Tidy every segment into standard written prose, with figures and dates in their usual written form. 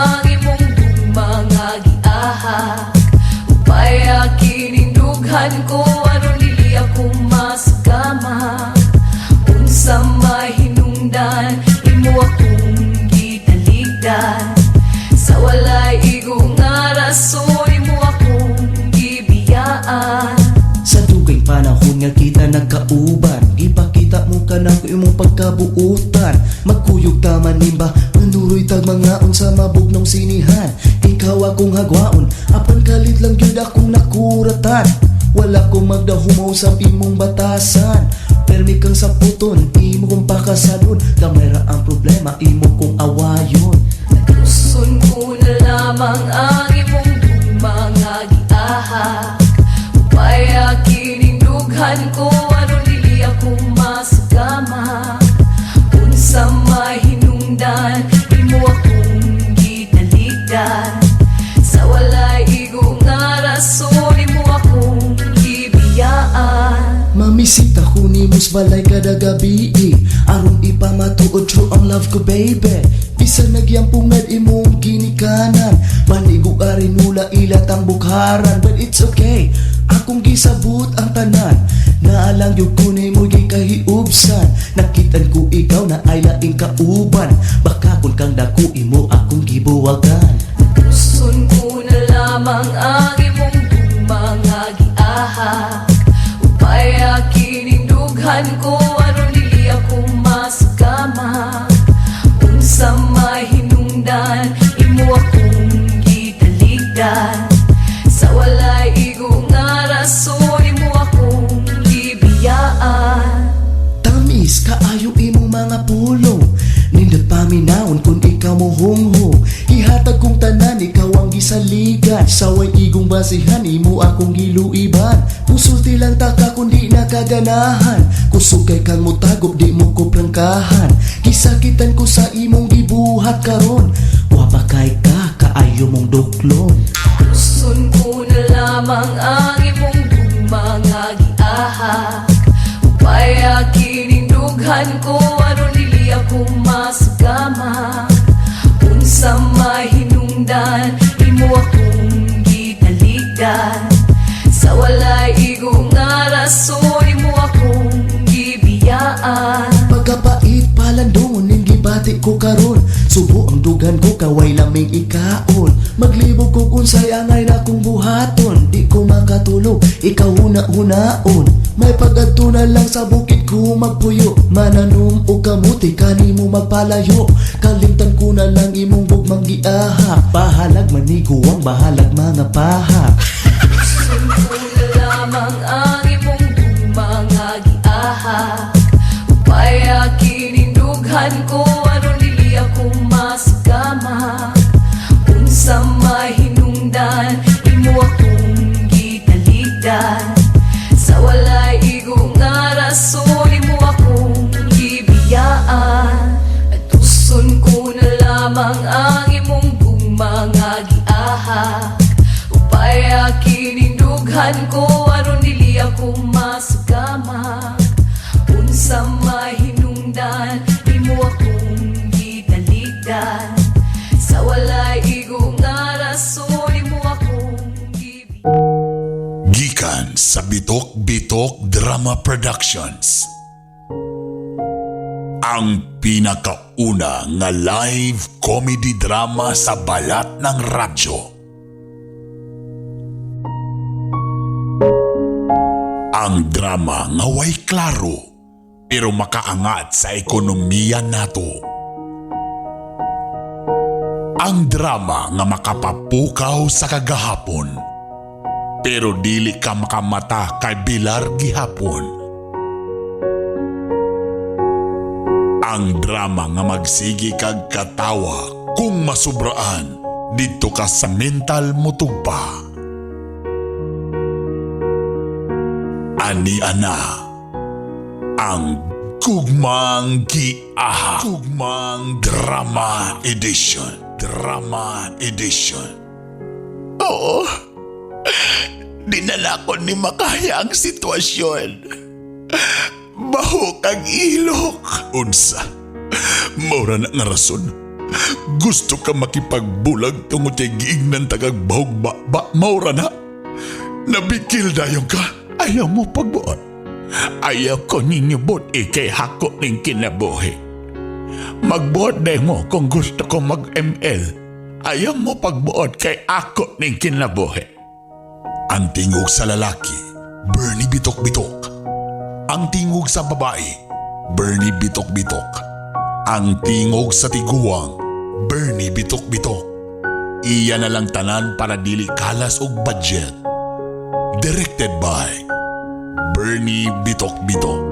ang imong mga giahak. Upaya kinindughan ko aron dili ako masgamak. Unsa may hinungdan imo akong gitaligdan. Sa walay igong nga rason imo akong gibiyaan. Sa dugay panahon nga kita nagkauban, ipakita mo ka na ko imong pagkabuutan. Magkuyog ta manimba, manuroy tag mga unsa mabugnong sinihan. Ikaw akong hagwaon, apan kalit lang gyud akong nakuratan. Wala ko magdahumaw sa imong batasan. Permi kang saputon, imo kong pakasadon. Gamay ra ang problema, imo kong awayon. Nagluson ko na lamang ang imong mga giahak. Upaya kinindughan ko aron dili ako masgamak. Unsa may hinungdan imo akong gitaligdan. Sa walay igong nga rason imo akong gibiyaan. Mamisita ko ni mus balay kada gabi, aron ipamatuod true ang love ko baby. Bisan nagyampungad imong ginikanan, manigo arin nula ilat ang bukharan. But it's okay, akong gisabot ang tanan. Naalang yung kunay mo yung kahiubsan. Nakitan ko ikaw na ay laing kauban. Baka kung kang dako imo akong gibuwagan. Nagluson ko na lamang ang imong mga giahak. Upaya kinindughan ko aron dili ako masgamak. Unsa may hinungdan imo akong gitaligdan. Sa walay igong nga rason imo akong gibiyaan. Tamis kaayo imong mga pulong, nindot paminawon kung ikaw mo hunghong. Ihatag kong tanan, ikaw ang gisaligan. Saway igong basihan, imo akong giluiban. Pusulti lang taka kundi nakaganahan. Kusog kay kang mutagop, di mo ko prangkahan. Gisakitan ko sa imong gibuhat karon. Wabakay ka, kaayo mong duklon. Luson ko na lamang ang imong mga giahak. Upaya kinindughan ko aron dili ako masgamak. Unsa may hinungdan imo akong gitaligdan. Sa walay igong nga rason imo akong gibiyaan. Pagkapait palandungon ning gibati ko karon. Subo ang dugan ko kaway laming ikaon. Maglibog ko kung sayangay na kong buhaton. Di ko makatulog, ikaw huna-hunaon. May pagadto na lang sa bukid ko magpuyo. Mananom o kamuti kanimo magpalayo. Kalimtan ko na lang imong bugmang giahak. Bahalag maniguang, bahalag mga pahak. Luson ko na lamang ang imong mga giahak. Upaya kinindughan ko aron dili ako masgamak. Unsa may hinungdan imo akong gitaligdan. Sa walay igong nga rason imo akong gibiyaan. Atuson ko na lamang ang imong mga giahak. Upaya kinindughan ko aron dili ako masgamak. Unsa may hinungdan imo akong gitaligdan. Sa walay igong nga rason imo akong gibiyaan. Gikan sa Bitok-Bitok Drama Productions. Ang pinakauna nga live comedy drama sa balat ng radyo. Ang drama nga way klaro pero makaangat sa ekonomiya nato. Ang drama nga makapapukaw sa kagahapon pero dili ka makamata kay bilar gihapon. Ang drama nga magsigi kag katawa kung masubraan dito ka sa mental mutugpa. Ani ana ang Gugmang Giahak. Gugmang Drama Edition. Drama Edition. Oo, dinala ko ni makaya ang sitwasyon. Baho kag ilok. Unsa, maura na nga rason. Gusto ka makipagbulag tungod kay giingnan tagagbahog ba maura na? Nabikil dayong ka, ayaw mo pagbuot. Ayaw ko ninyo buot kay hako ning kinabuhi. Magbuot day mo kung gusto ko mag-ML. Ayaw mo pagbuot kay ako ning kinabuhi. Ang tingog sa lalaki, Bernie Bitok-Bitok. Ang tingog sa babae, Bernie Bitok-Bitok. Ang tingog sa tiguang, Bernie Bitok-Bitok. Iya na lang tanan para dili kalas og budget. Directed by Bernie Bitok-Bitok.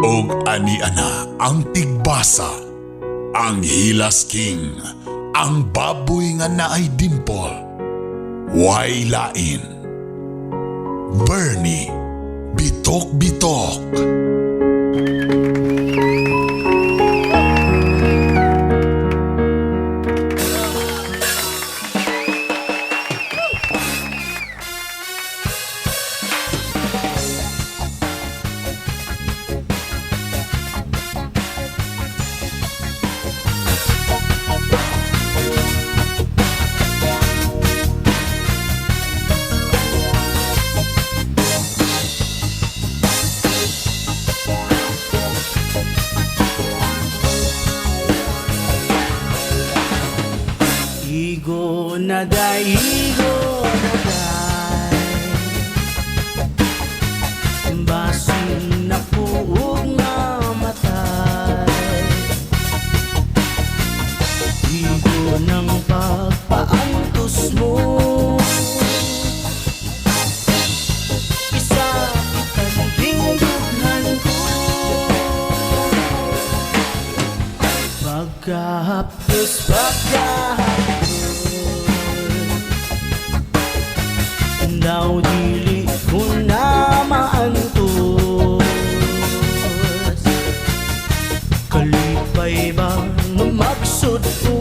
Og ani-ana ang tigbasa, ang Hilas King, ang baboy nga naay dimple. Way lain, Bernie Bitok-Bitok. Igo na day, basin na puog nga matay. Igo ng pagpaantos mo, isa kitang tingdughan ko. Pagkahapos, daw dili ko na maantos. Kalipay ba nga magsud ko,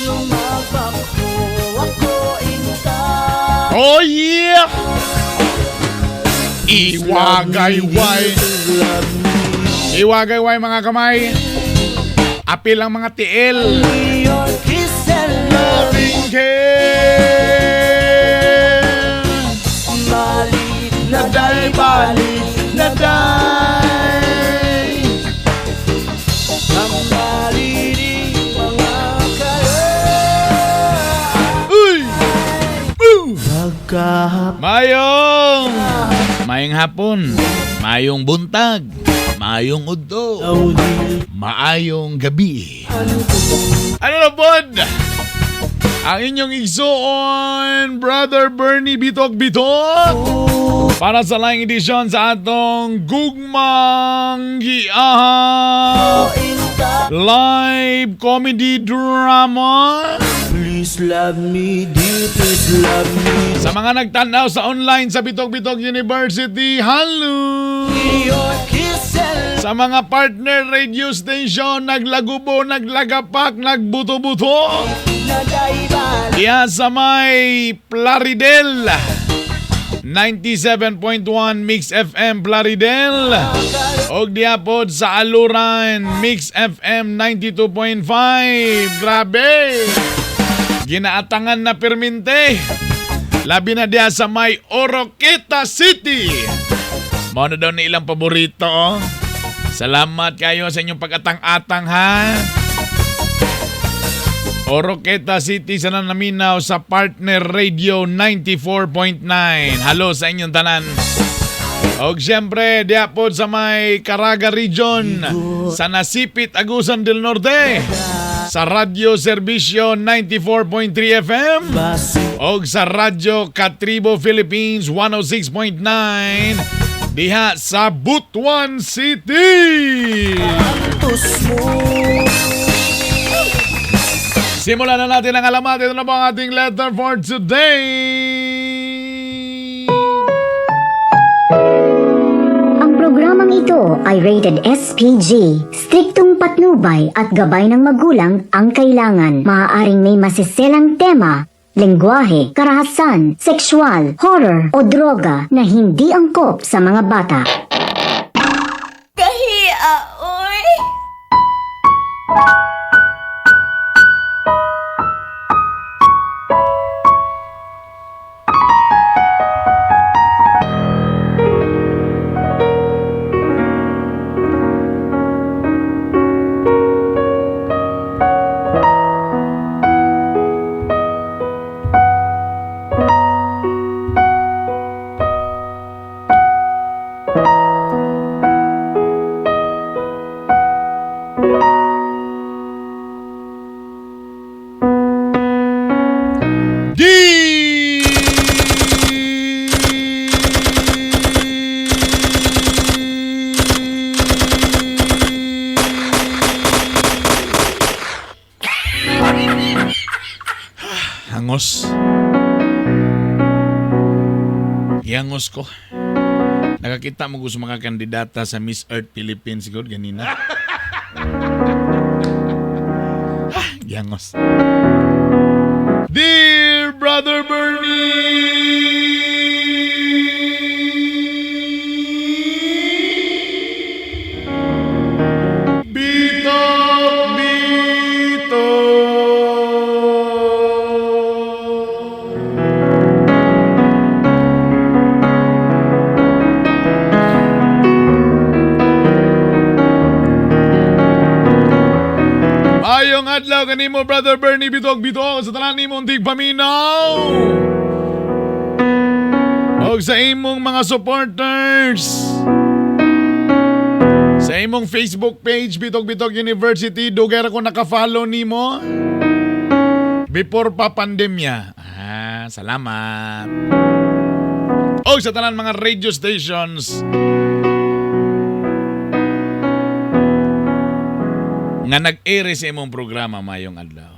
nga magpako ako inta. Oh yeah! Iwagayway! Iwagayway mga kamay! Apil ang mga tiil! Your kiss and loving balik na day, balik na day. Ang malili mga kalay. Uy! Mayong hapon, mayong buntag, mayong udto, maayong gabi. Ano na pod? Ang inyong igsuon, Brother Bernie Bitok-Bitok, para sa laing edisyon sa atong Gugmang Giaha live comedy drama. Please love me deep, please love me. Sa mga nagtanaw sa online sa Bitok-Bitok University, hello! Your kiss and Sa mga partner radio station, naglagubo, naglagapak, nagbuto-buto. na day, balik. Diya sa may Plaridel 97.1 Mix FM Plaridel. Og diya pod sa Aluran Mix FM 92.5. Grabe! Ginaatangan na perminte. Labi na diya sa may Oroqueta City. Mao na daw ni ilang paborito. Oh. Salamat kayo sa inyong pag-atang-atang ha. Oroqueta City sa naminaw sa Partner Radio 94.9. Halo sa inyong tanan. O siyempre, diapod sa may Caraga Region, sa Nasipit, Agusan del Norte, sa Radyo Servisyo 94.3 FM, o sa Radyo Katribo Philippines 106.9, diha sa Butuan City. Simulan na natin ang alamat. Ito na po ang ating letter for today. Ang programang ito ay rated SPG. Striktong patnubay at gabay ng magulang ang kailangan. Maaaring may masiselang tema lengguwahe, karahasan, sexual, horror o droga na hindi angkop sa mga bata. Kahiya, oy! Hangos. Hangos ko. Nakakita mo gusto mga kandidata sa Miss Earth Philippines siguro ganina. Hangos. Dear Brother Bernie, Bitok, Ayong adlaw kanimo Brother Bernie Bitok sa tanan nimong tigpaminaw. Og sa imong mga supporters. Sa imong Facebook page Bitok University dugay ra ko naka-follow nimo. Before pa pandemya. Salamat. Og sa tanan mga radio stations nga nag-ere sa imong programa mayong adlaw.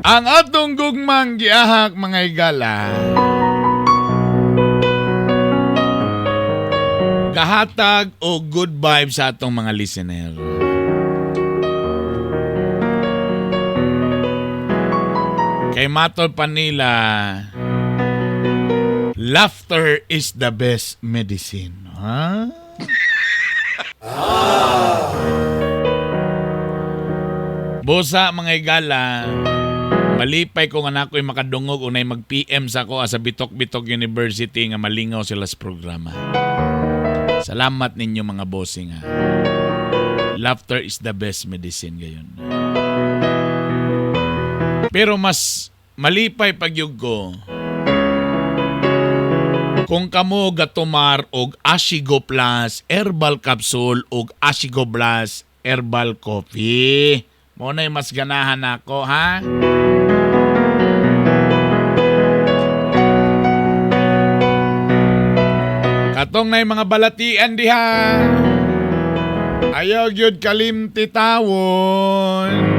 Ang atong gugmang giahak mga higala. Kahatag o good vibes sa atong mga listener. Kay matol pa nila, laughter is the best medicine. Ha? Bosa mga higala, malipay ko nga nako'y makadungog unay mag-PM sa ko sa Bitok University nga malingaw sila sa programa. Salamat ninyo mga bossing ha. Laughter is the best medicine gayon. Pero mas malipay pagyug ko kung kamo gatumar og Ashigo Plus Herbal Capsule og Ashigo Plus Herbal Coffee. Mo na mas ganahan ako ha. Katong na mga balatian diha. Ayaw gyud kalimti tawon.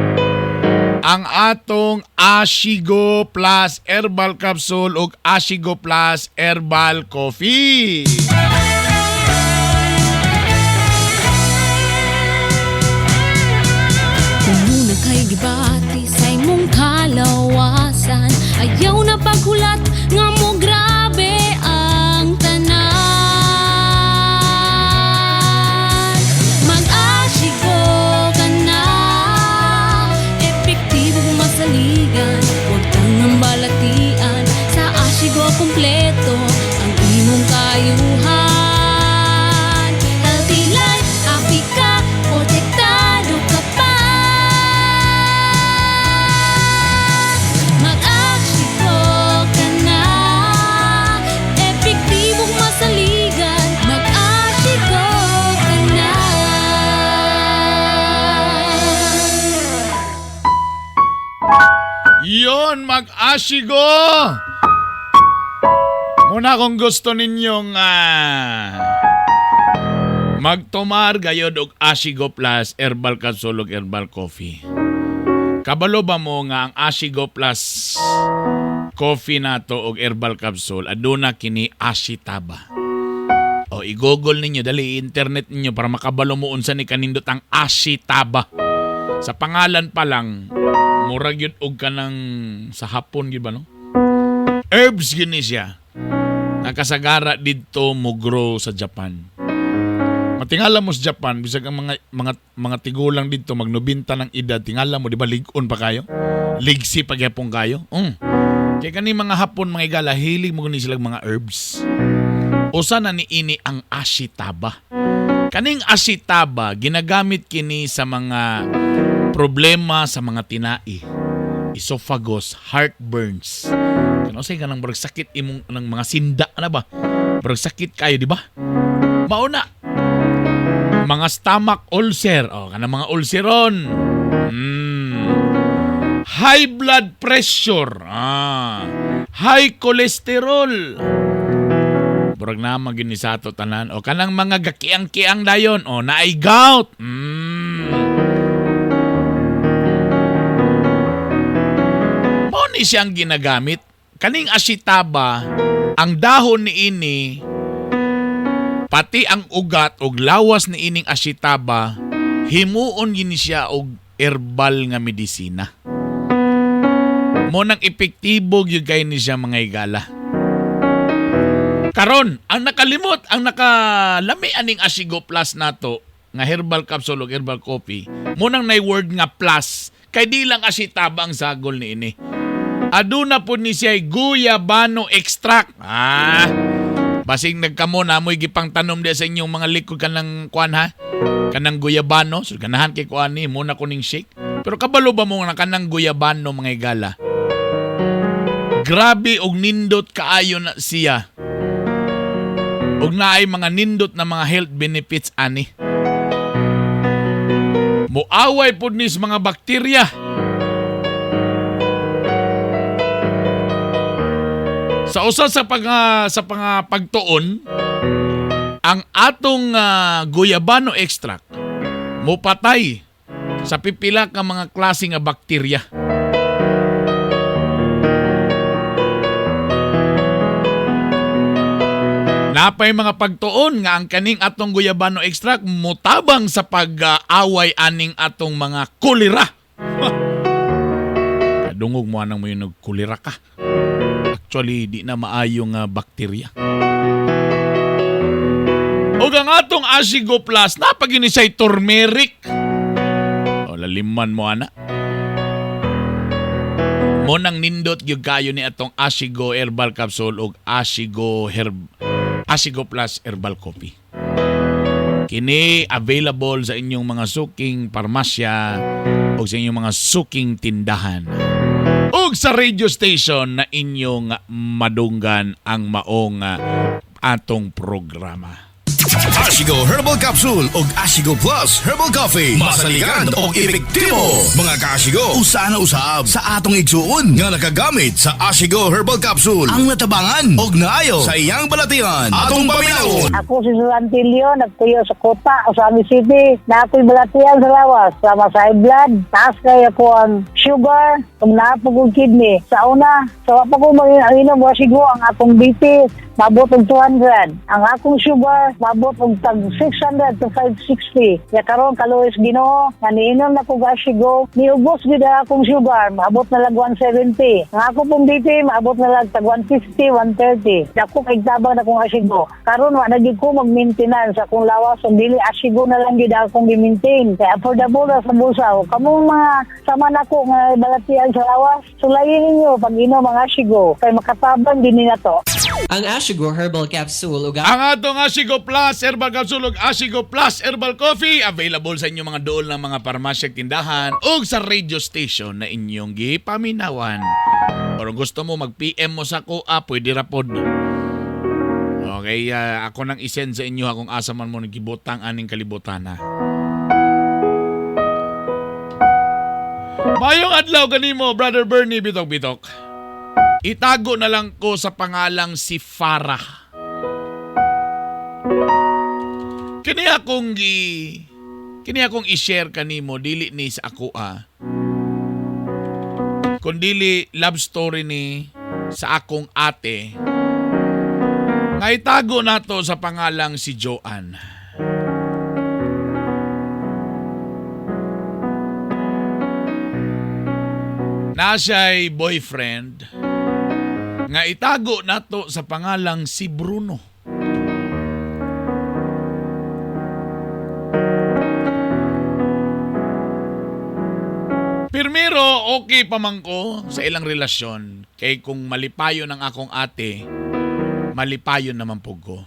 Ang atong Ashigo Plus Herbal Capsule ug Ashigo Plus Herbal Coffee. Kung muna kay gibati sa imong kalawasan, ayaw na paghulat nga mo grabe ang tanan. Mag-Ashigo ka na, epektibo masaligan, huwag kang nambalatian. Sa Ashigo kompleto ang imong kayuhan. Healthy life, happy ka, protektado ka pa. Mag-Ashigo ka na, epektibong masaligan. Mag-Ashigo ka na. Yon, mag-Ashigo! Muna kung gusto ninyong magtumar gayod og Ashigo Plus Herbal Capsule ug Herbal Coffee. Kabalo ba mo nga ang Ashigo Plus Coffee nato og Herbal Capsule aduna kini Ashitaba. O i-google ninyo dali internet ninyo para makabalo mo unsa ni kanindot ang Ashitaba. Sa pangalan pa lang, murag yun og ka ng sa hapon, yun ba no? Herbs yun ni siya. Nakasagara dito mo grow sa Japan. Matingala mo sa Japan, bisag ang mga tigulang dito magnubinta ng edad, tingala mo, di ba ligon pa kayo? Ligsi pagyapong kayo? Kaya kani mga hapon, mga igala, hilig mo gani silang mga herbs. Usa na ni ini ang ashitaba. Kaning ashitaba, ginagamit kini sa mga problema sa mga tinai, esophagus, heartburns. Kano say kanang barag sakit imong ng mga sinda na ba? Barag sakit kayo, di ba? Mauna. Mga stomach ulcer, kanang mga ulceron. High blood pressure, high cholesterol. Burag na magini sa ato tanan. O kanang mga gakiang-kiang dayon. O naay gout. Mo ni siyang ginagamit. Kaning ashitaba, ang dahon ni ini, pati ang ugat o lawas ni ining ashitaba, himuon gini siya og herbal nga medisina. Mo nang epektibo gyud kay ni siya mga igala. Karon, ang nakalimot, ang nakalami aning Ashigo Plus nato nga herbal capsule o herbal coffee, mo nang nay word nga plus, kay di lang ashitaba ang sagol ni ini. Aduna po ni siya guyabano extract. Basing nagkamo na mo'y gipang tanom dia sa inyong mga likod kanang kuan ha? Kanang guyabano. So ganahan kay kuan ni muna kuning shake. Pero kabalo ba mo na kanang guyabano mga igala? Grabe og nindot kaayo na siya. Og naay mga nindot na mga health benefits ani. Muaway pud ni sa mga bakterya. Sa usa sa pagtuon, ang atong guyabano extract mupatay sa pipila ka mga klase nga bakterya. Napay mga pagtuon nga ang kaning atong guyabano extract mutabang sa pag-away aning atong mga kolera. Kadungog mo anang mo yung nagkulera ka. Actually, di na maayong bakterya. O ang atong Ashigo Plus, napaginisay turmeric. O laliman mo, ana. Mo nang nindot yung kayo ni atong Ashigo Herbal Capsule o Ashigo Plus Herbal Coffee. Kini available sa inyong mga suking parmasya o sa inyong mga suking tindahan. Ug sa radio station na inyong madunggan ang maong atong programa. Ashigo Herbal Capsule ug Ashigo Plus Herbal Coffee. Masaligan o epektibo. Mga ka-Ashigo, usa na usab sa atong igsuon nga nakagamit sa Ashigo Herbal Capsule. Ang natabangan og naayo sa iyang balatian. Atong paminawon. Ako si Susantilio, nagtuyo sa Kota, Osami City. Na ako'y balatian sa lawas. Sama sa high blood. Taas kaya ko ang sugar. Kung naapog kidney. Sa una, sa wapa ko mag-inom Ashigo ang atong BP. Mabot og 200. Ang akong sugar, mabot og tag 600 to 560. Kaya karon kaluwis Ginoo, nga niinom na ko Ashigo, niubos gid ang akong sugar, mabot na lag 170. Ang ako pong BP, mabot na lag tag 150, 130. Dako kay tabang na kong Ashigo. Karon wa na gid ko mag-maintenance sa akong lawas, ug dili Ashigo na lang gid akong gi-maintain. Kaya affordable na sa bulsa. Kamong mga sama nako nga balatian sa lawas, sulayin ninyo pag inom ang Ashigo kay makatabang din na to. Ang Ashigo Herbal Capsule ang atong Ashigo Plus Herbal Capsule ug Ashigo Plus Herbal Coffee available sa inyong mga dool ng mga parmasya tindahan ug sa radio station na inyong gipaminawan. Kung gusto mo mag-PM mo sa kuha, pwede ra pod. Okay, ako nang isend sa inyo kung asa man mo nagibutang aning kalibutan ha. Mayong adlaw kanimo, Brother Bernie Bitok-Bitok. Itago na lang ko sa pangalang si Farah. Kini akong i-share kanimo dili ni sa ako kundili love story ni sa akong ate. Nga itago nato sa pangalang si Joanne. na siya'y boyfriend nga itago nato sa pangalang si Bruno. Pirmiro, okay pa man ko sa ilang relasyon. Kay kung malipayon ang akong ate, malipayon naman po ko.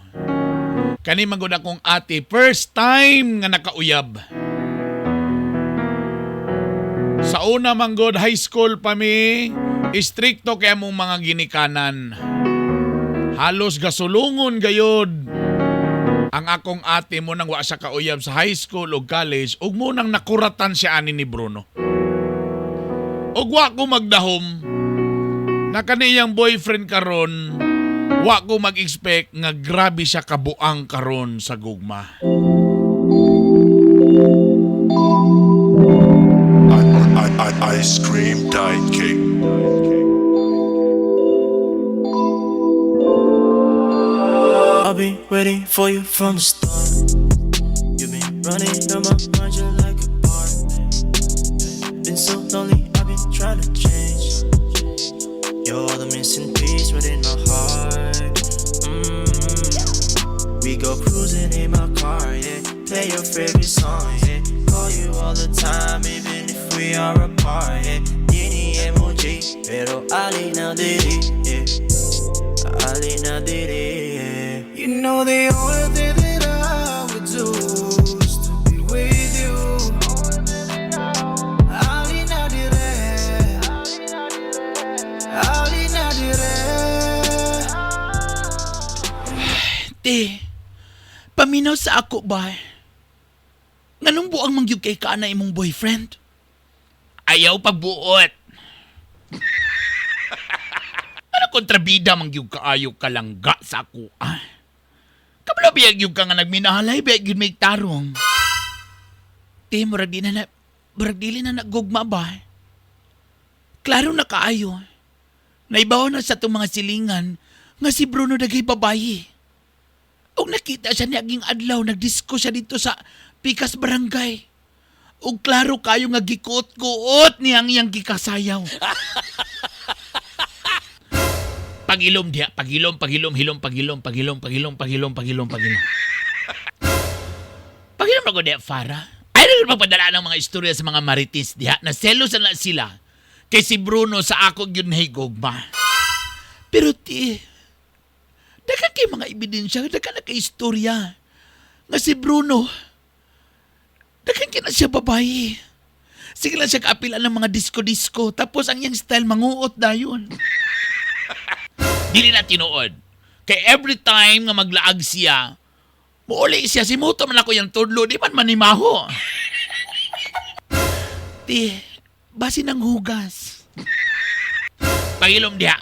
Kani magod akong ate, first time nga nakauyab. Sa una manggod, high school pa mi, istrikto kaya mong mga ginikanan. Halos gasulungon gayod. Ang akong ate mo nang wa siya kauyab sa high school o college, ug mo nang nakuratan siya ani ni Bruno. Og wa ko magdahom na kaniyang boyfriend karon, wa ko mag-expect nga grabe siya kabuang karon sa gugma. Ice cream diet cake. I've been waiting for you from the start. You've been running on my mind just like a part. Been so lonely, I've been trying to change. You're the missing piece within my heart. We go cruising in my car, yeah. Play your favorite song, yeah. Call you all the time, even if we are apart, yeah. Dini emoji, pero Ali na diri, yeah. Ali na diri, yeah. You know the only thing that I would do is to be with you. Ali na diri, Ali na diri. Te, paminaw sa ako ba? Nganong buang mangyug kay ka na imong boyfriend? Ayaw pagbuot. Ano kontrabida mangyug kaayo kalangga sa ako, ah? Kabalo biyag yung ka nga nagminahalay, biyag yun may tarong. Te, murag dili na nagugma ba? Klaro na kaayo. Naibaw na sa itong mga silingan nga si Bruno dagay babayi. Og nakita siya niyaging adlaw, nagdisko siya dito sa Pikas Barangay. Og klaro kayo nga gikuot-kuot niyang iyang gikasayaw. Pagilom diya, pagilom. Pagilom ako diya, Farah. Ay, nagpapadala ng mga istorya sa mga maritis diya na selos na sila kay si Bruno sa ako yun gugma. Pero ti, dagan kay mga ebidensya, dagan na kay istorya. Nga si Bruno, dagan kay na siya babae. Sige lang siya kaapilan ng mga disco-disco, tapos ang iyang style manguot dayon. Dili na tinuod. Kay every time nga maglaag siya, muuli siya, simuto man ako yung tudlo, di man manimaho. Ti, basi ng hugas. Pagilom diha.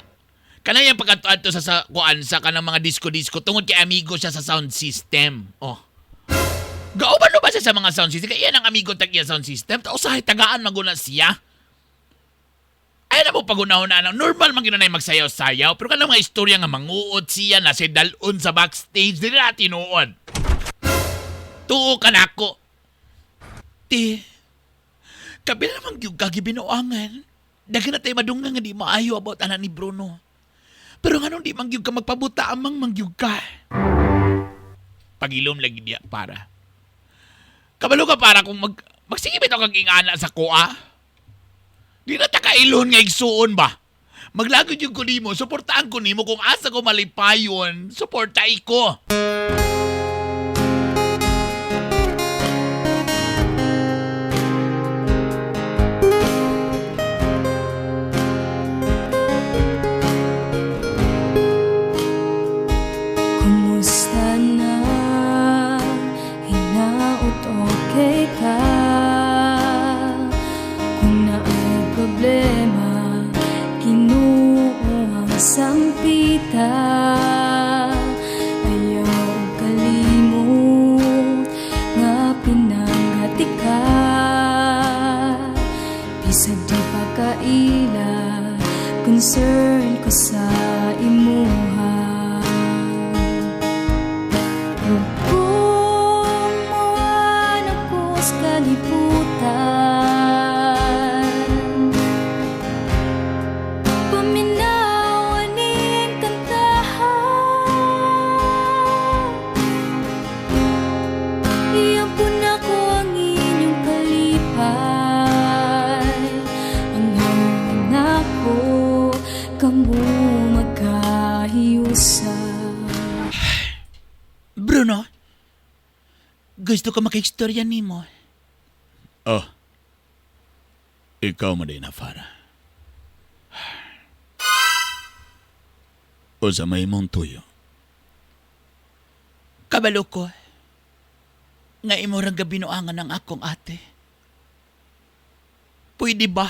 Kanang yung pagkatuan to sa kuan sa kanang mga disco-disco tungod kay amigo siya sa sound system. Oh. Gauban ba siya sa mga sound system? Kaya yan ang amigo tag-iya sound system. Tapos sa tagaan maguna siya. Ay na mo pagunahon na normal man ginanay magsayaw-sayaw. Pero kanang mga istorya nga manguot siya na si dalon sa backstage. Dili na tinuod. Tuo ka na ako. Ti, kabila namang yung kagibinoangan. Dagan na tayo madungan nga di maayo about anak ni Bruno. Pero nga nung di mangyug ka magpabuta amang mangyug ka. Pagilom lagi diya para. Kabalo ka para kung magsigibit ako kag ingana sa kuha. Di na takailon nga igsuon ba? Maglagod yung ko nimo, suportaan ko nimo kung asa ko malipayon, suporta ko. Kumusta na? Hinaot okay ka? Kung naay problema, Ginoo ang sampita. Ayaw Bruno, gusto ko makaistorya nimo. Oh, ikaw mo din na, Farah. O sa may mong tuyo. Kabalo ko, nga imurang gabinuangan ng akong ate. Pwede ba?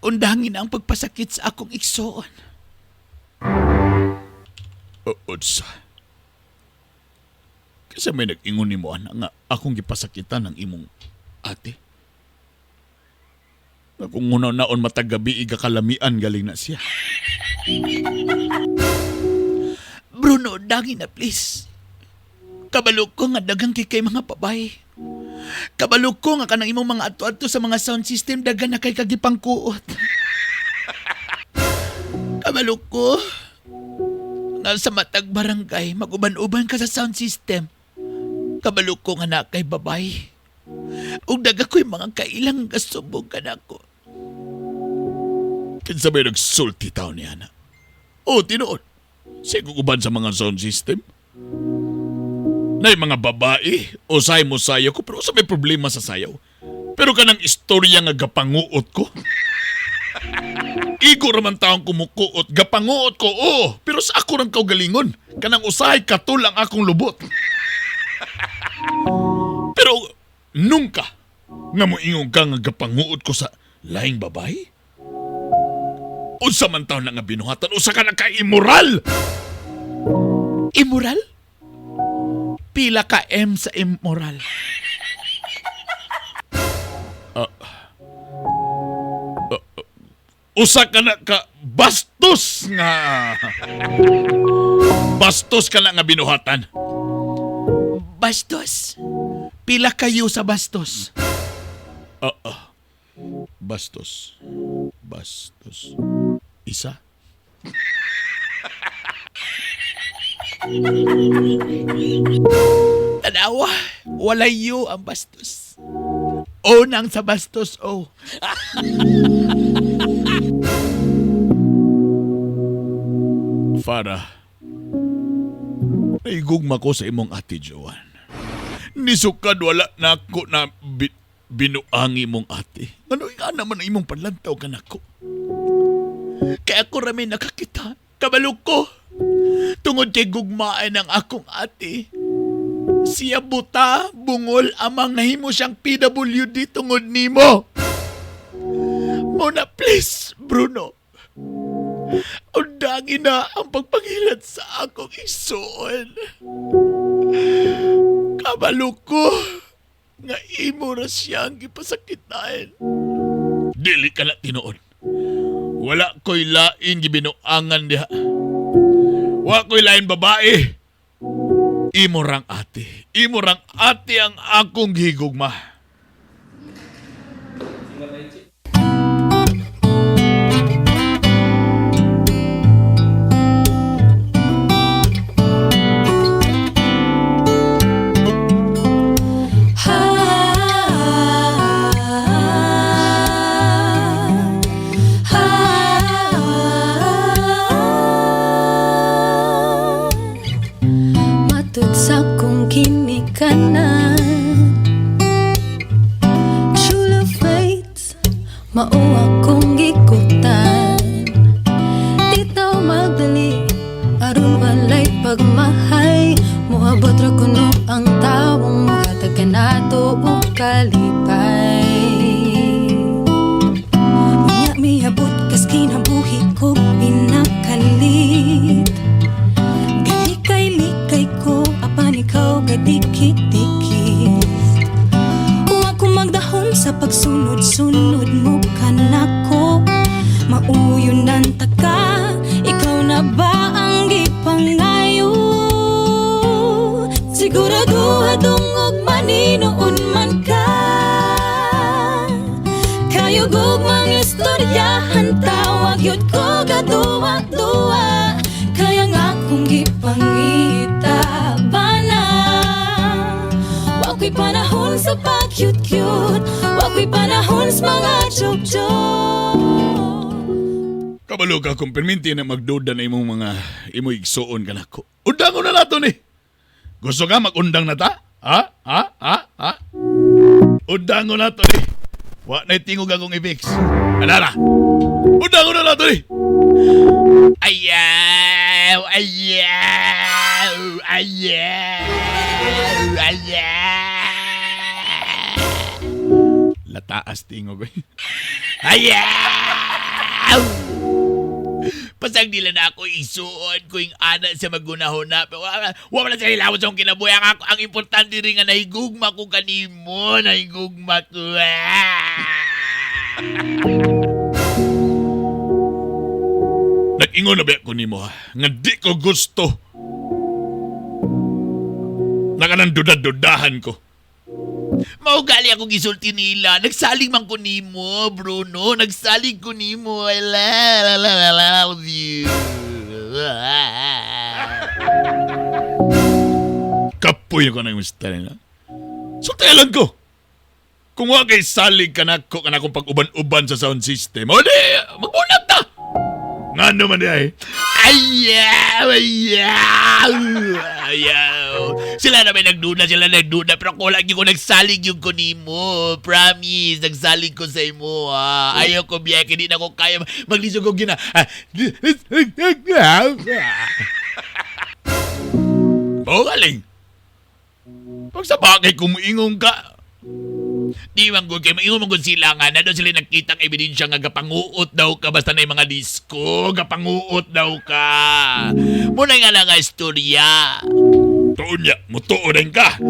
Undangin ang pagpasakit sa akong igsoon. Utsa. Kasi may nag-ingon ni mo nga akong gipasakitan ng imong ate. Na kung naon matagabi igakalamian galing na siya. Bruno, dangin na please. Kabalo ko nga dagang kay mga babae. Kabalo ko nga kanang imong mga ato-ato sa mga sound system dagan na kay kagipangkuot. Kabalo ko nga sa matag barangay maguban-uban ka sa sound system. Kabalo ko nga na kay babae. Ug daga ko'y mga kailang gasubog ka na ko. Kinsa may nagsulti taon niya na. O, tinuod. Siya guguban sa mga sound system. Na mga babae, o say mo sayaw ko, pero sa may problema sa sayaw. Pero kanang istorya nga gapanguot ko. Igo raman taong kumukuot, gapanguot ko, pero sa ako rang kaugalingon. Kanang usahay katul ang akong lubot. Pero, nungka, nga mo ingong ka nga gapanguot ko sa laing babae? Unsa man taon na nga binuhatan, usa ka na ka-immoral! Immoral? Pila ka M sa immoral? Usa ka na ka bastos nga. Bastos ka na nga binuhatan. Bastos? Pila kayo sa bastos? Bastos. Bastos. Isa? Tanawa, walayo ang bastos. O nang sa bastos, o. Farah, naigugma ko sa imong ate Joan. Nisukad wala na ako na binuangi mong ate. Ano nga naman ang imong panlantaw ka nako? Kaya ako rami nakakita. Kabalo ko. Tungod kay gugmaan ng akong ate. Siya buta, bungol, amang nahimo siyang PWD tungod nimo. Muna please, Bruno. Undangin na ang pagpangilat sa akong isuon. Kabalo ko nga imo ra siyang gipasakitan. Dili ka na tinuod. Wala ko'y lain gibinuangan diha. Wala ko'y lain babae. Imo rang ate. Imo rang ate ang akong gihigugma. Matod sa kong kinikanan, true love fates, mao akong gikutan. Titaw magdali, aron walay pagmahay. Muabot ra kuno ang tawong muhatag ka nato og kalipay. Unya miabot kas kinabuhi ko pinakalit. Galikay-likay ko, apan ikaw gadikit-dikit. Huwag ko magdahom sa pagsunod-sunod mo kanako. Mauyon ng taka, ikaw na ba ang gipangayo? Sigurado hadungog maninoon man ka. Kayo gugmang istoryahan, tawag yun ko gaduwa-duwa. Kaya nga kung gipangita bana, wag ko'y panahon sa pag-cute-cute, wag ko'y panahon sa mga joke-joke. Kabalo ka kung perminti na magduda na imong mga imo igsuon ka nako. Undangon na nato ni. Gusto ka mag-undang na ta? Ha? Undang ko na to eh. Wa na tingog akong i-fix. Anara? Undang ko na to eh. Ayaw! Lataas tingog eh. Ayaw! Pasang nila na ako isuon ko yung ana sa magunahon na. Wala sa hilawad sa akong kinabuhi. Ang importante rin nga nahigugma ko kanimo. Nahigugma ko. Nag-ingon na ba ako nimo ha? Nga di ko gusto. Nakanang dudahan ko. Maugali akong gisulti nila. Nagsaling man ko nimo, Bruno. Nagsaling ko nimo. I love you. Kapoy ko na yung gusto nila. Sultayalan ko. Kung wag kay salig ka na akong pag-uban-uban sa sound system. O di, magbunat na. Nga naman ay. Ayaw. Sila na may nagduna. Pero ako lagi ko nagsalig yung kunimo. Promise, nagsalig ko sa imo. Ayaw ko biyak, hindi na ko kaya maglisog ko gina. Galing. Pag sa bagay kumuingong ka, di man gud kay maingon man gud sila nga na doon sila nakitang ebidensya nga gapanguot daw ka basta na mga disko, gapanguot daw ka. Muna nga lang nga istorya. Tuon niya, mutuodan ka.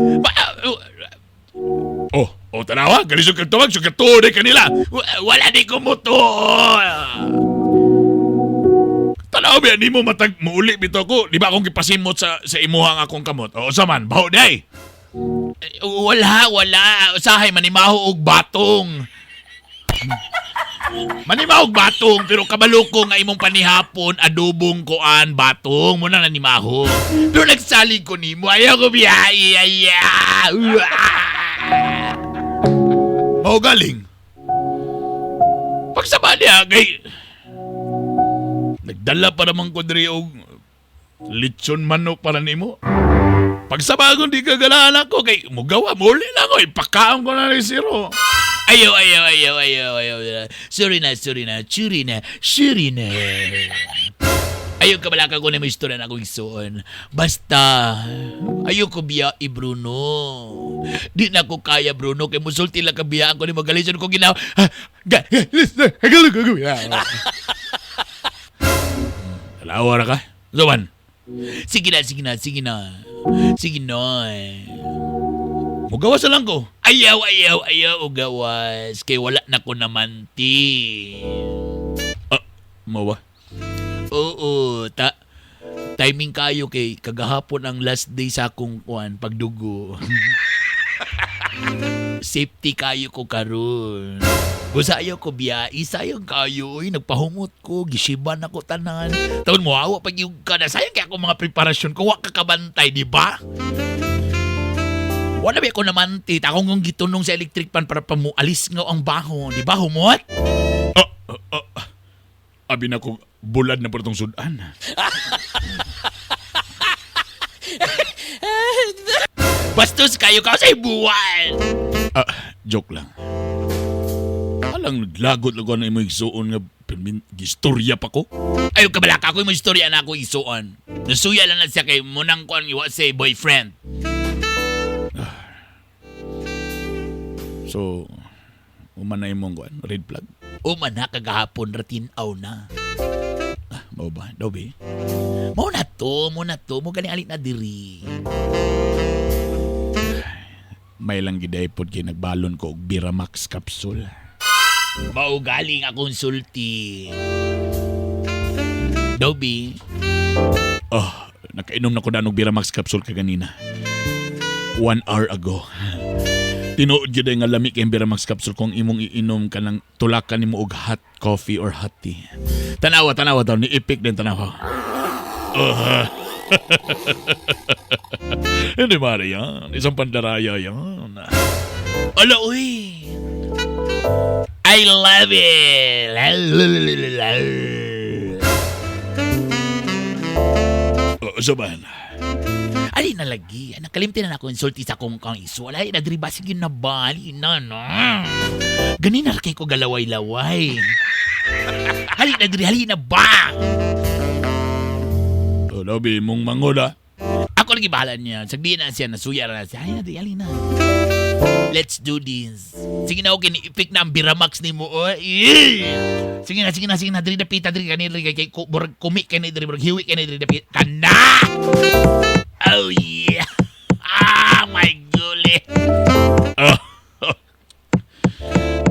Tanawa, kalisog ka tuwag, so katuodan ka nila. Wala di ko mutuo. Tanaw ba, di mo matag muuli bito ko. Di ba akong kipasimot sa imuhang akong kamot? O saman, baho day. Wala. Usahay, manimaho og batong. Manimaho og batong, pero kabalo ko nga imong panihapon, adobong koan, batong. Muna nanimaho. Pero nagsalig ko nimo, ayaw ko biyahe, ayaw. Mao galing. Pagsaba niya, gay. Nagdala pa naman ko diri og lechon manok para nimo. Pagsabagon di kagalaan ako kay mugawa muli na ako ipakaon ko na rin zero. Ayaw. Sorry na. Ayaw ka balaka ko na may istorya na akong isuon. Basta, ayaw ko biya Bruno. Di na ako kaya, Bruno. Kay musulti lang ka biya ako ni magalisan ko ginawa. Alawa na ka? Zuman. Sige na. Mugawas lang ko. Ayaw, ugawas. Kay wala na ko naman, ti. Mawa? Oo, timing kayo kay kagahapon ang last day sa akong pagdugo. Safety kayo ko karon. Gusayo ko biya, isayang kayo, nagpahumot ko, gisiban ako tanan. Taon mo, awa pag yung ka na, sayang kaya ako mga preparasyon ko, wak kakabantay, di ba? Wala ba ako naman, tit, akong gitunong sa electric pan para pamualis nga ang baho, di ba, humot? Abi na ko, bulad na po itong sudan. Bastos kayo sa buwan! Joke lang. Alang naglagot lang ko na imong isuon nga gistorya pa ko. Ayaw ka balaka ako imong istorya na ako isuon. Nasuya lang na siya kay munang ko ang iwa say boyfriend. So, uman na imong red flag? Uman na kagahapon ratinaw na. Mau ba? Daw be? Mau na to. Mo galing alit na diri. May lang giday pod kay nagbalon ko og Biramax capsule. Mau galing akong sulti. Dobby. Nakainom na ko na ng Biramax capsule kaganina. 1 hour ago. Tinuod yun nga lami kayong Biramax capsule kung imong iinom ka ng tulakan nimo og hot coffee or hot tea. Tanawa daw. Ni Epic din tanawa. Hindi mara yan. Isang pandaraya yan. Ala, uy. I love it. Sabahan. Ali na lagi. Nakalimtin na ako insulti sa kong kang iso. Alay na diri ba sige na bali na no. Gani na kay ko galaway-laway. Hali na diri, hali na ba? Labi mong mangola. Ako lagi bahala niya. Sagdi na siya, nasuya na siya. Hali na. Let's do this. Sige na, okay, ni-epic na ang Biramax ni mo. Sige na. Diri na pita, diri kanil, kay kumik ka na, diri, hiwi ka na, diri na pita. Kana! Oh yeah! Ah, my guli!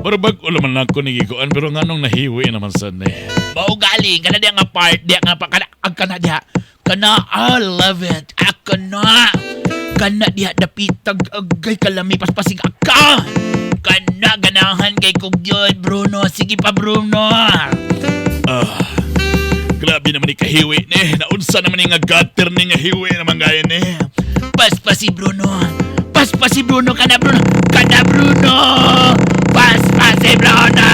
Barabag ko naman ako ni Gikoan, pero nga nung nahiwi naman sa ne. Mao galing, kana diya nga part, diya nga pa, kana diya. Kana, I love it. Kana diya dapitag agay kalami paspasig ka. Kana ganahan kay kugyod Bruno. Sige pa Bruno. Grabe naman ni kahiwi ne. Naunsa naman ni nga gutter ni nga hiwi naman gaya ne. Paspasi Bruno. Paspasi Bruno. Kana Bruno. Paspasi Bruno.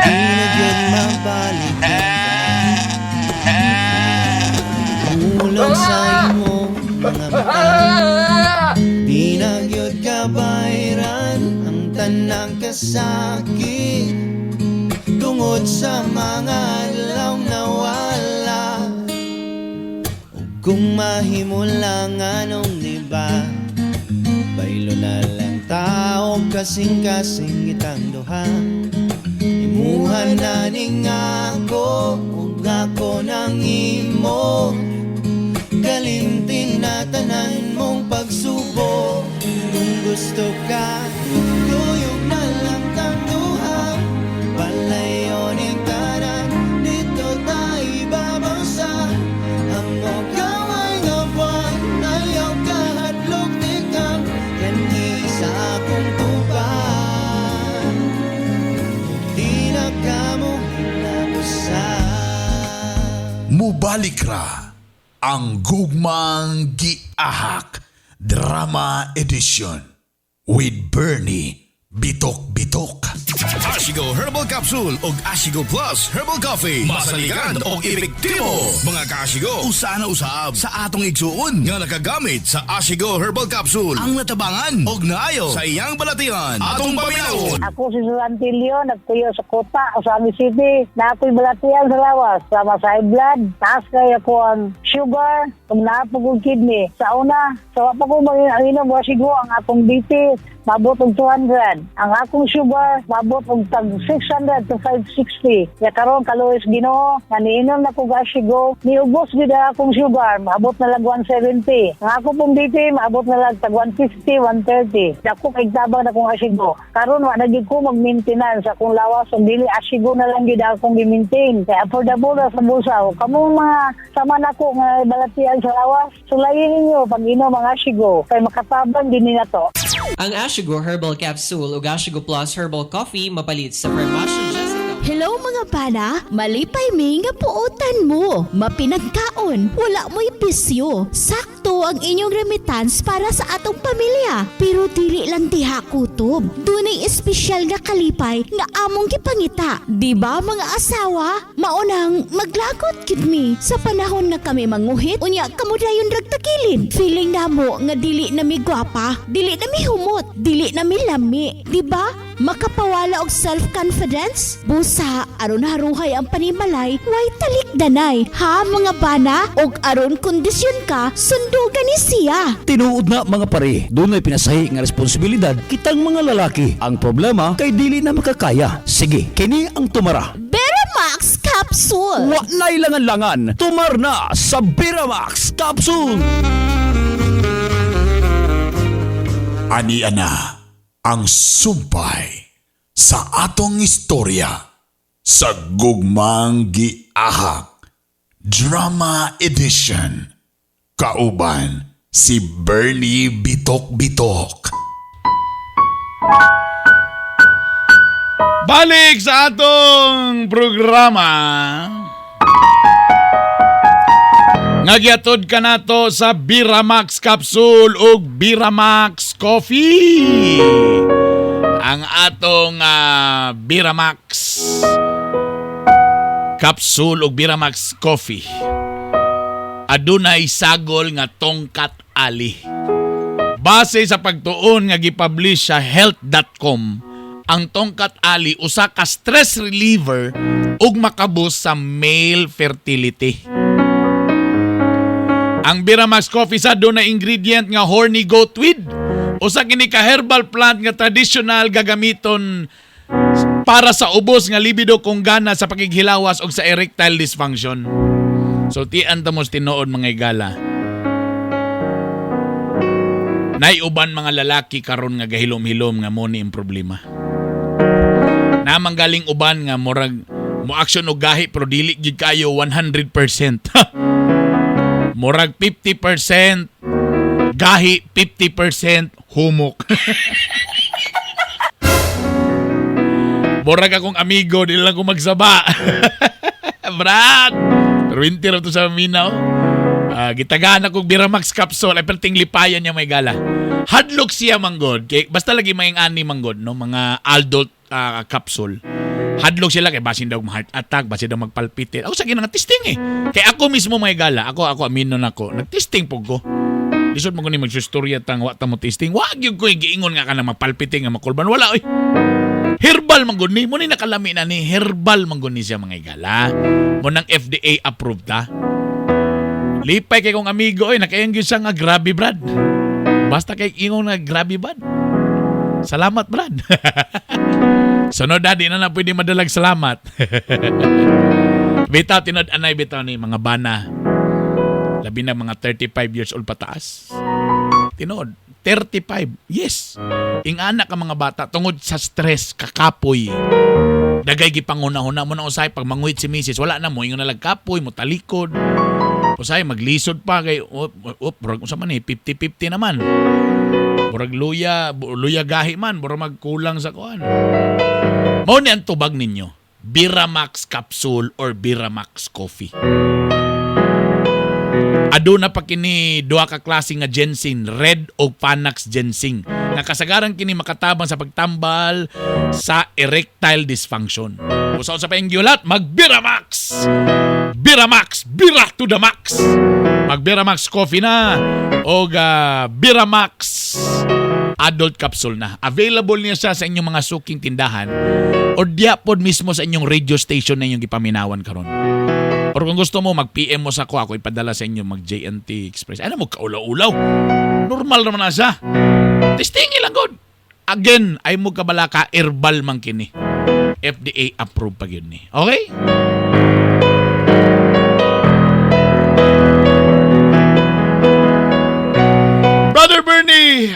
Pinagyan mabalikan Ulog sa imong mga mata Pinagyod ka bayran Ang tanang kasakit Tungod sa mga adlaw na wala Ug kung mahimo lang anong diba Baylo na lang tao kasing-kasing itang duha Imuhan na ning ako ug ako nang imo Kalimtin na tanan mong pagsubok Kung gusto ka, tuyog na lang tang duha Palayo ning tanan, dito tayo babaw sa Amo kaway nga buwan, ayaw kahadlok tikang Kanhi sa akong tuban Di na kamo hinabusan Mubalik ra ang Gugmang Giahak Drama Edition with Bernie Bitok. Ashigo Herbal Capsule ug Ashigo Plus Herbal Coffee. Masaligan o epektibo. Mga kaashigo, usa na usab sa atong igsuon nga nakagamit sa Ashigo Herbal Capsule. Ang natabangan og naayo sa iyang balatian. Atong paminawon. Ako si Susantilio, nagtuyo sa Kota, Osami City. Na ako'y balatian sa lawas, sama sa high blood. Taas kaya ko ang sugar, kung naapag kidney. Sa una, sa wapa ko mag-inom, wasigo ang akong BP. Mabot og 200. Ang akong sugar, mabot og tag 600 to 560. Kaya karon kaluwis Ginoo, nga niinom na ko Ashigo, niubos gid ang akong sugar, mabot na lag 170. Ang ako pong BP, mabot na lag tag 150, 130. Dako kay tabang na kong Ashigo. Karon wa na gid ko mag-maintenance sa akong lawas, ug dili Ashigo na lang gid akong gi-maintain. Kaya affordable na sa bulsa. Kamo mga sama nako nga balatian sa lawas, sulayin ninyo pag inom ang Ashigo kay makatabang din na to. Ang Ashigo Herbal Capsule ug Ashigo Plus Herbal Coffee mapalit sa Permasio Jessica. Hello mga bana, malipay mi nga puotan mo. Mapinagkaon, wala mo'y bisyo. Sakto ang inyong remittance para sa atong pamilya. Pero dili lang diha kutob. Dunay espesyal nga kalipay nga among gipangita. Di ba mga asawa? Maunang maglagot gid mi sa panahon nga kami manguhit. Unya kamo dayon ragtakilin. Feeling namo nga dili na mi gwapa, dili na mi humot, dili na mi lami. Di ba? Makapawala og self-confidence? Busa, aron haruhay ang panimalay, way talikdanay. Ha mga bana? Og aron kondisyon ka, sundugan ni siya. Tinuod na mga pare, doon ay pinasahi nga responsibilidad kitang mga lalaki. Ang problema kay dili na makakaya. Sige, kini ang tumara. Biramax Capsule! Wa na ilangan-langan, tumar na sa Biramax Capsule! Ani ana ang sumpay sa atong istorya sa Gugmang Giahak Drama Edition. Kauban si Bernie Bitok. Balik sa atong programa. Nagyatod ka nato sa Biramax Capsule ug Biramax Coffee. Ang atong Biramax Capsule ug Biramax Coffee adunay sagol nga tongkat ali. Base sa pagtuon nga gipublish sa health.com, ang tongkat ali usa ka stress reliever ug makabus sa male fertility. Ang Biramax Coffee sa dunay ingredient nga horny goatweed, usa kini ka herbal plant nga traditional gagamiton para sa ubos nga libido kung gana sa pagighilawas o sa erectile dysfunction. So tian ta mos tinuod mga igala. Nay uban mga lalaki karon nga gahilom-hilom nga mo ni ang problema. Namang galing uban nga murag mo action og gahi pero dili gid kayo 100%. Murag 50% gahi, 50% humok. Murag akong amigo, dili lang ko magsaba. Brad! Pero winter to sa minaw. Gitagaan akong Biramax capsule ay perting lipayan niya may gala. Hadlok siya manggod. Basta lagi may ani manggod, no? Mga adult capsule. Hadlok sila kay basin daw heart attack, basin daw magpalpitit. Ako sa ginang testing eh. Kay ako mismo may gala, ako aminon ako. Nagtesting po ko. Lisod mo ko ni magsustorya tang wa ta mo testing. Wag yung ko giingon nga ka na magpalpiting nga makulban. Wala oy. Herbal manggod ni. Mo ni nakalami na ni. Herbal manggod ni siya mga igala. Mo nang FDA approved ta. Lipay kay kong amigo oy, nakayang gyud siya nga grabe Brad. Basta kay ingon nga grabe Brad. Salamat Brad. Sunod di na pwede madalag salamat. Bitaw tinod anay bitaw ni mga bana. Labi na mga 35 years old pataas. Tinod 35. Yes. Ing anak ka mga bata tungod sa stress, kakapoy. Dagay gipanguna-huna mo na usay pag manguhit si Mrs. Wala na mo ingon na kapoy mo talikod. Usay maglisod pa kay murag unsa man 50-50 naman. Murag luya gahi man, murag magkulang sa kuan. Mao ni ang tubag ninyo, Biramax capsule or Biramax coffee. Aduna pa kini duha ka klase nga ginseng, red o Panax ginseng. Nakasagaran kini makatabang sa pagtambal sa erectile dysfunction. Usaw sa painggyulat, mag-Biramax! Biramax! Bira to the max! Mag-Biramax coffee na o Biramax adult capsule na. Available niya sa inyong mga suking tindahan o diya pod mismo sa inyong radio station na inyong gipaminawan karon. Or kung gusto mo, mag-PM mo sa ako ipadala sa inyo mag-JNT Express. Ano mo, kaulaw-ulaw. Normal naman na siya. Testing ilang good. Again, ay mo kabalaka, herbal man kini. FDA approved pag yun ni. Okay? Brother Bernie,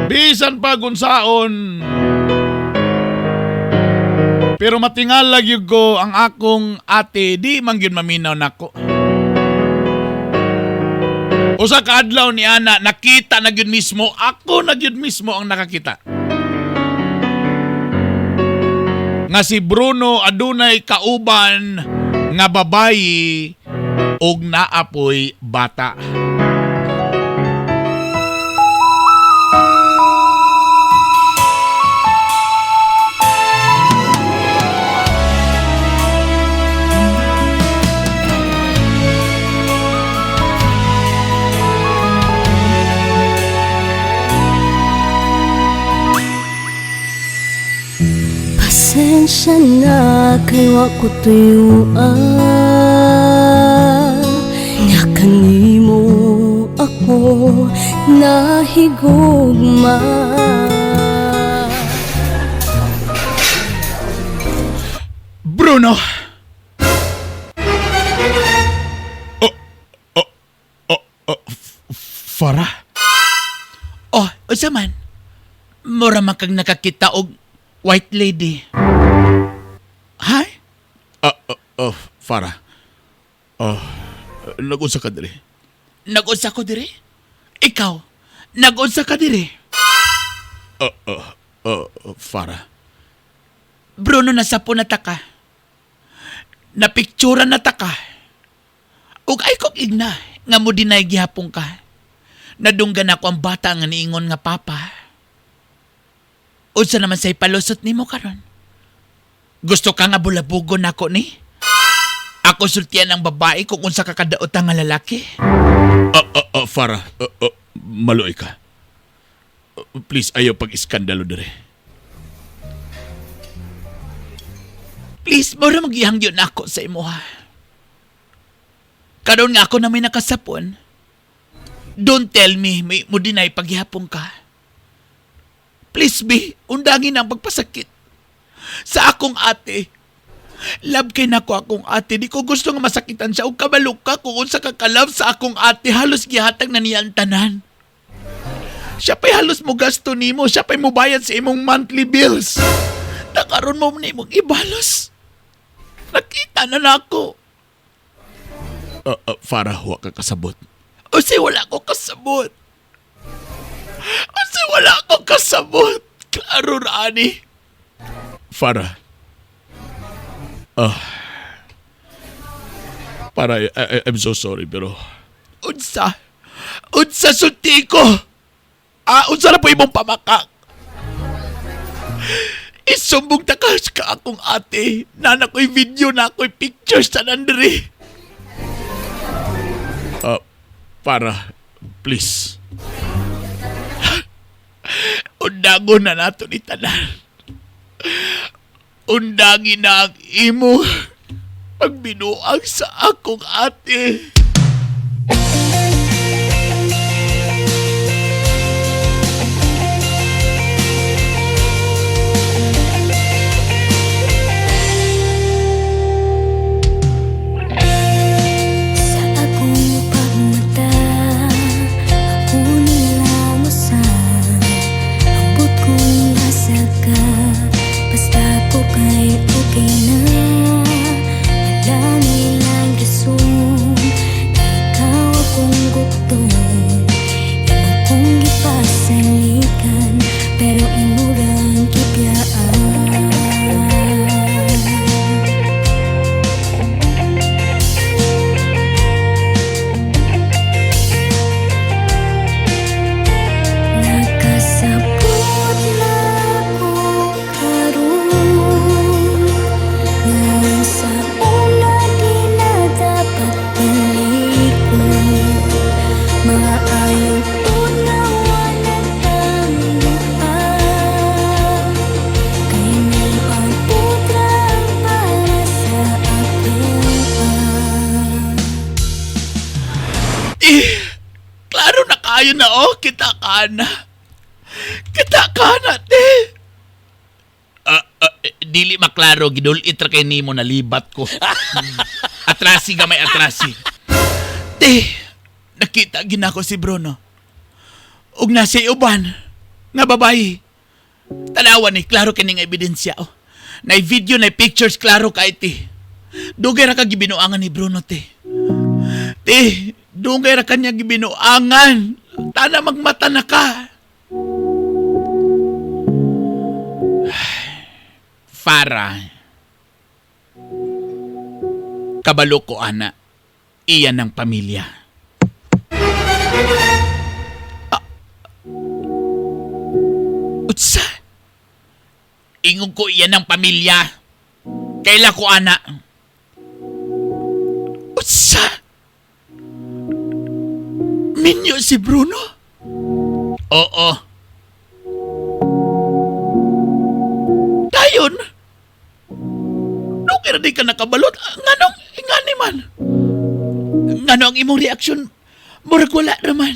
bisan pa gunsaon, pero matingal lagi ko ang akong ate, di man gyud maminaw nako. Usa ka adlaw ni ana nakita na gyud mismo, ako na gyud mismo ang nakakita. Nga si Bruno adunay kauban nga babayi og naapoy bata. Pasensya na kay wa ko tuyuan, nga kanimo ako nahigugma. Bruno! Farah? Oh, unsa man? Mura man kang nakakita og white lady. Hay? Farah. Nag-unsa ka diri? Nag-unsa ko diri? Ikaw, nag-unsa ka diri? Farah. Bruno, nasapo na ta ka. Napikturan na ta ka. Ug ay kong igna, nga mo dinay gihapon ka. Nadunggan ako ang bata nga niingon nga papa. Unsa naman say palusot nimo karon? Gusto ka nga bulabugon nako ni? Ako sultian ang babae kung unsa ka kadaot nga lalaki. Farah, maluoy ka. Please, ayaw pag-iskandalo dire. Please, mura mag-ihangyo na ako sa imo ha. Karon nga ako na may nakasapon. Don't tell me, may mo dinay paghihapon ka. Please, be, undangin ang pagpasakit. Sa akong ate. Love kay nako akong ate. Di ko gusto nga masakitan siya. O kabalok ka kung unsa ka kalove sa akong ate. Halos gihatag na niya ang tanan. Siya pa'y halos mo gasto nimo. Siya pa'y mo bayad sa imong monthly bills. Nakaroon mo na imong ibalos. Nakita na nako. Farah, huwag ka kasabot. O si wala ko kasabot. Klaro rani. Farah. I'm so sorry, pero... Unsa sulti ko. Unsa na po imong pamakak. Isumbong ta ka akong ate. Nana ko'y video na ako'y pictures sa nandri. Farah, please. Undagon na nato ni tanan. Undangin na ang imo pagbinuang sa akong ate. Sa akong pagmata, ako nilamusan. Ambot kong hasag ka, basta ko kay okay na. Alam nilang rason, ikaw akong gupton. Imo kong gipasalikan, pero imurang kibiyaan. Nakasabot na ko karon, nga sa una di na dapat malikot. Maayong unawa nagtangguan, kay may pagputrang para sa akin pa. Klaro na kayo na kita ka na. Te. Dili maklaro, gidulit ra kay nimo na libat ko. Atrasi gamay atrasi. Te, nakita ginako si Bruno. Ug na si uban nga babae. Tanawa ni, klaro kini nga ebidensya. Nay video, nay pictures, klaro ka iti. Dugay ra ka gibinuangan ni Bruno, te. Te, dugay ra kanya gibinuangan. Tana magmata na ka. Farah. Kabalo ko, ana. Iyan ang pamilya. Utsa? Ingog ko iyan ang pamilya. Kaila ko, ana. Utsa? Minyo si Bruno? Oo. Dayon? Nung di ka nakabalot, ngani man. Ngano ang imong reaksyon? Murag wala naman.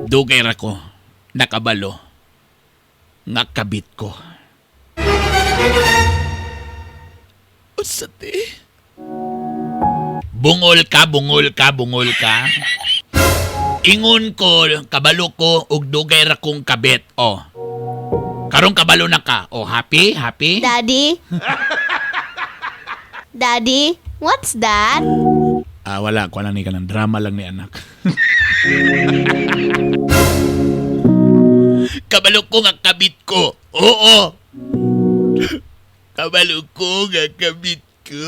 Dugay ra ko, nakabalo, nga kabit ko. Usati? Bungol ka. Ingon ko, kabalo ko, ug dugay ra kong kabit. Oh. Karong kabalo na ka. Oh, happy? Daddy? Daddy, what's that? Wala. Kuha lang ni ka ng drama lang ni anak. Kabalo ko nga kabit ko. Oo. Kabalo ko nga kabit ko.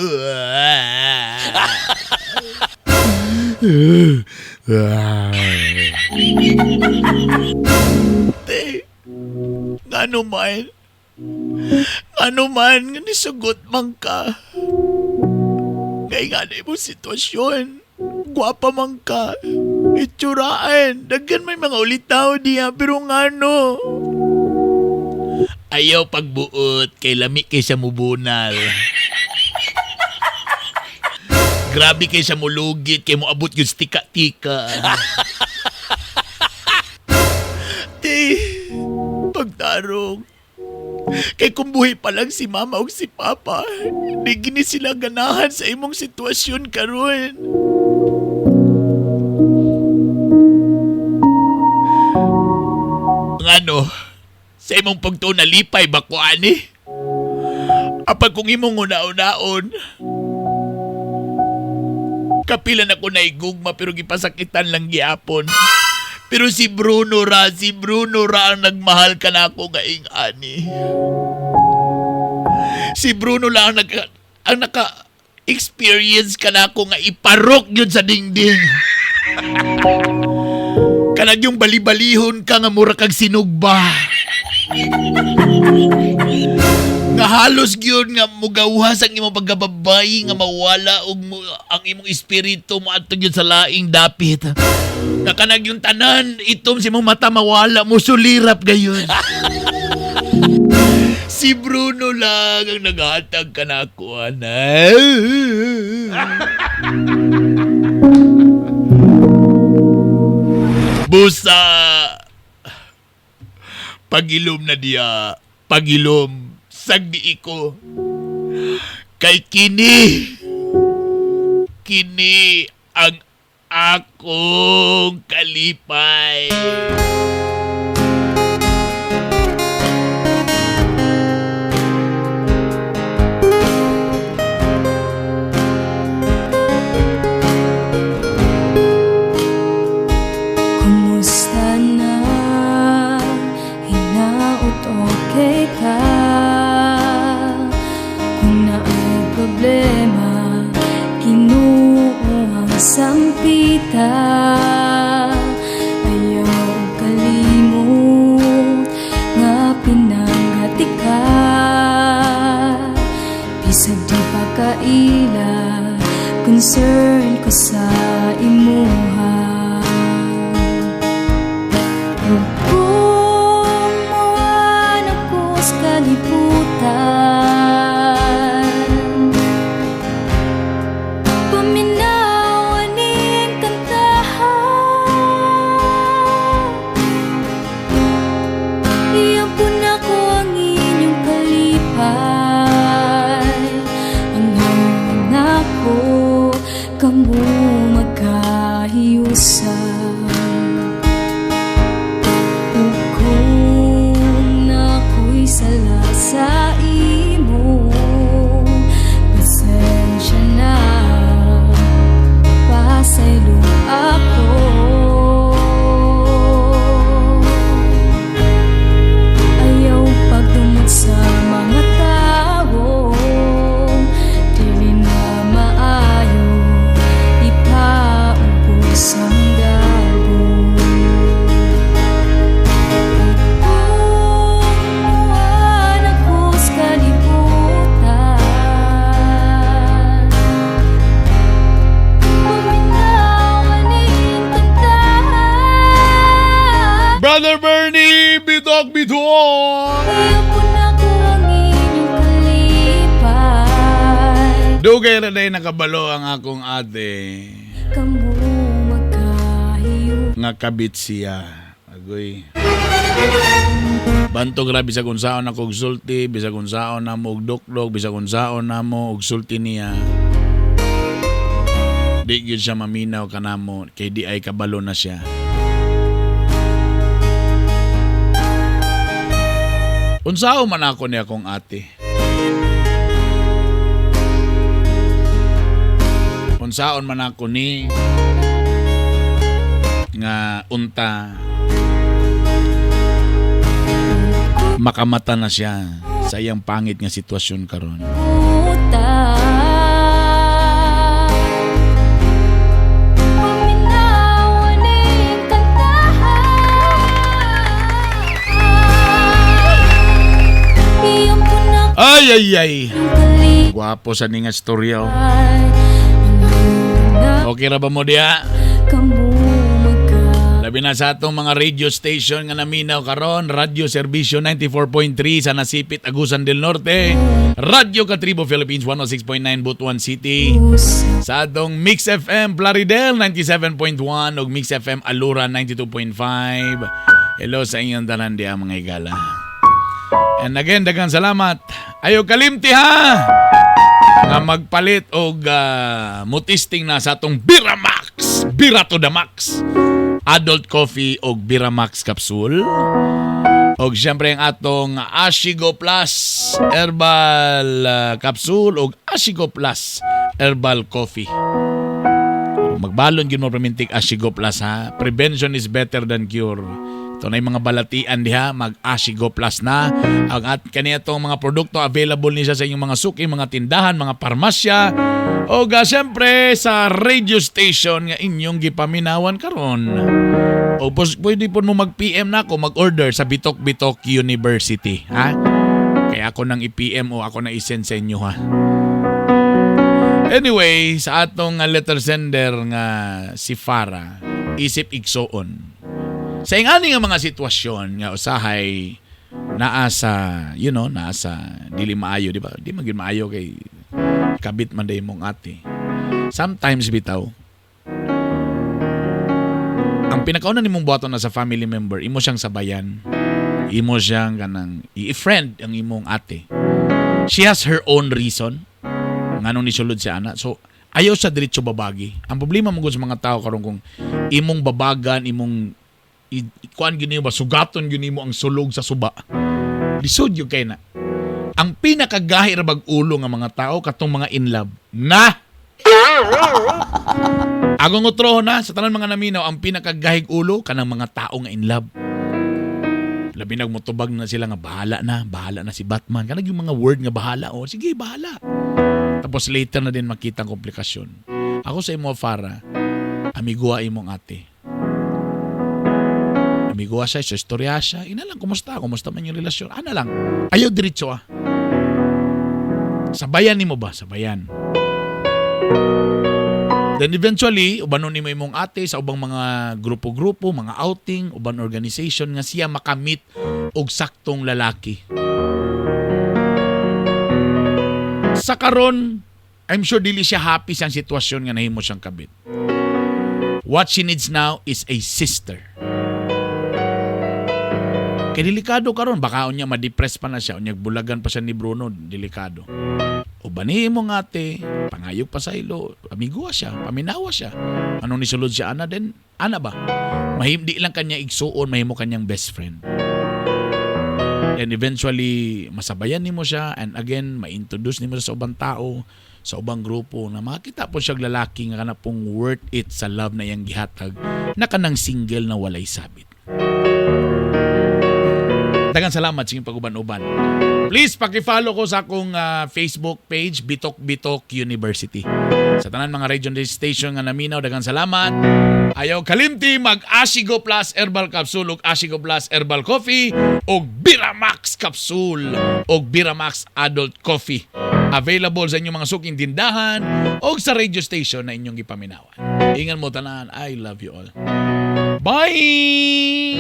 Te, ngano man? Ngano man, nga nisugot man ka. Ngay nga na mo sitwasyon. Gwapa man ka. Itsuraan. Daggan may mga ulitaw diya, pero ngano? Ayaw pagbuot, kay lami kay sa mubunal. Grabe kay sa mulugit, kay mo abot yung tika-tika. Te, pagtarong. Kay kung buhay pa lang si mama o si papa, di gini sila ganahan sa imong sitwasyon karon. Ngano, sa imong pagtuon na lipay ba ko ani? Apag kung imong una-unaon, kapilan ako na igugma pero gipasakitan lang giapon. Pero si Bruno ra ang nagmahal ka na ako nga ingani. Si Bruno lang ang naka-experience ka na ako nga iparok yun sa dingding. Kanag yung bali-balihon ka nga mura kag sinugba. Nga halos gyud nga mugawhas ang imong pagkababay nga mawala og ang imong espiritu mo adto gyud sa laing dapit. Nga kanag yung tanan itom si imong mata mawala mo sulirap gayon. Si Bruno lang ang naghatag ka na ako, ana. Busa. Pagilom na diya. Pagilom. Sagdi ko. Kay kini. Kini ang akong kalipay. Kumusta na? Hinaot okay ka? Kung naay problema, kinuuhang sampita. Ayaw kalimot nga pinanggati ka. Bisag di pa kaila, concern ko sa imuha. Kung mawaan ako sa kalibutan, paminawan ning kantahan. Iapon ako ang inyong kalipay. Ang hanggang ako, kamo magkahiusan. Sala sa imo, pasensya na, pasaylo ako. Ayaw pagdumot sa mga tao, dili na maayo, ipaubos ang gabo. Brother Bernie, bitok-bitok! Iapon ako ang inyong kalipay. Dugay na day nakabalo ang akong ate. Kamu magkahiyo. Nga kabit siya. Agoy. Bantog ra bisag unsaon ako og sulti, bisag unsaon na mo og duklog, bisag unsaon na mo og sulti niya. Di gyud siya maminaw kanamo kay di ay kabalo na siya. Unsao man ako ni akong ate. Unsaon man ako ni nga unta makamata na siya sa iyang pangit nga sitwasyon karon. Ay. Guwapo sa ninga storya. Okay ra ba mo diya? Labi na sa atong mga radio station nga naminaw karon, Radio Servisyo 94.3 sa Nasipit, Agusan del Norte, Radio Katribo Philippines 106.9 Butuan City, sa atong Mix FM Plaridel 97.1 ug Mix FM Alura 92.5. Hello sa inyong tanan diya mga igala. And again, daghang salamat. Ayo kalimti ha nga magpalit og mutisting na sa atong Biramax, Bira to the Max, Adult Coffee og Biramax Capsule. Og siyempre ang atong Ashigo Plus Herbal Capsule og Ashigo Plus Herbal Coffee. Magbalon gyud mo permintik Ashigo Plus ha. Prevention is better than cure. Ito na yung mga balatian diha, mag-Ashigo Plus na. Ang at kanitong mga produkto, available niya sa inyong mga suki, mga tindahan, mga parmasya. O siyempre sa radio station nga inyong gipaminawan karon. O pwede po mo mag-PM na ako, mag-order sa Bitok Bitok University. Ha? Kaya ako nang i-PM o ako na i-send sa inyo ha. Anyway, sa atong letter sender nga si Farah, isip igsoon. Sa ingani nga mga sitwasyon nga usahay naasa dili maayo, di ba? Di magin maayo kay kabit man day mong ate. Sometimes bitaw ang pinakauna nimong buhaton na sa family member, imo siyang sabayan. Imo siyang kanang i-friend ang imong ate. She has her own reason nganong nisulod si ana. So ayaw sa diretso babagi. Ang problema mo sa mga tao karon kung imong babagan, imong kuan gyud ba sugaton gyud nimo ang sulog sa suba. Lisod gyud kay na. Ang pinakagahi ra bag ulo nga mga tao katong mga in love. Na agong utrohon na sa tanan mga naminaw, ang pinakagahig ulo kanang mga tao nga in love. Labi nagmutubag na sila nga bahala na si Batman. Kanang yung mga word nga bahala, sige bahala. Tapos later na din makita ang komplikasyon. Ako sa imo Farah, amiguha imong ate. Amiguha siya, sa istorya siya. Ina lang, kumusta man yung relasyon? Ana lang. Ayaw diretso Sabayan nimo ba? Sabayan. Then eventually, ubanon nimo imong ate sa ubang mga grupo-grupo, mga outing, uban organization nga siya makamit og saktong lalaki. Sa karon, I'm sure dili siya happy sa sitwasyon nga nahimo siyang kabit. What she needs now is a sister. Kay delikado karon, baka unya ma-depress pa na siya, unya bulagan pa siya ni Bruno, delikado. O bani mo nga ate, pangayog pa sa ilo, amiguha siya, paminawa siya. Anong nisulod siya ana din? Ana ba? Di lang kanya igsuon, mahimo kanyang best friend. And eventually, masabayan nimo siya, and again, ma-introduce nimo sa ubang tao, sa ubang grupo, na makita po siya lalaki nga kanapong worth it sa love na iyang gihatag, na kanang single na walay sabit. Daghang salamat sa inyong pag-uban-uban. Please, paki-follow ko sa akong Facebook page, Bitok Bitok University. Sa tanan mga radio station nga naminaw, daghang salamat. Ayaw kalimti, mag-Ashigo Plus Herbal Capsule ug Ashigo Plus Herbal Coffee ug Biramax Capsule ug Biramax Adult Coffee. Available sa inyong mga suking tindahan ug sa radio station na inyong gipaminawan. Ingan mo tanan, I love you all. Bye!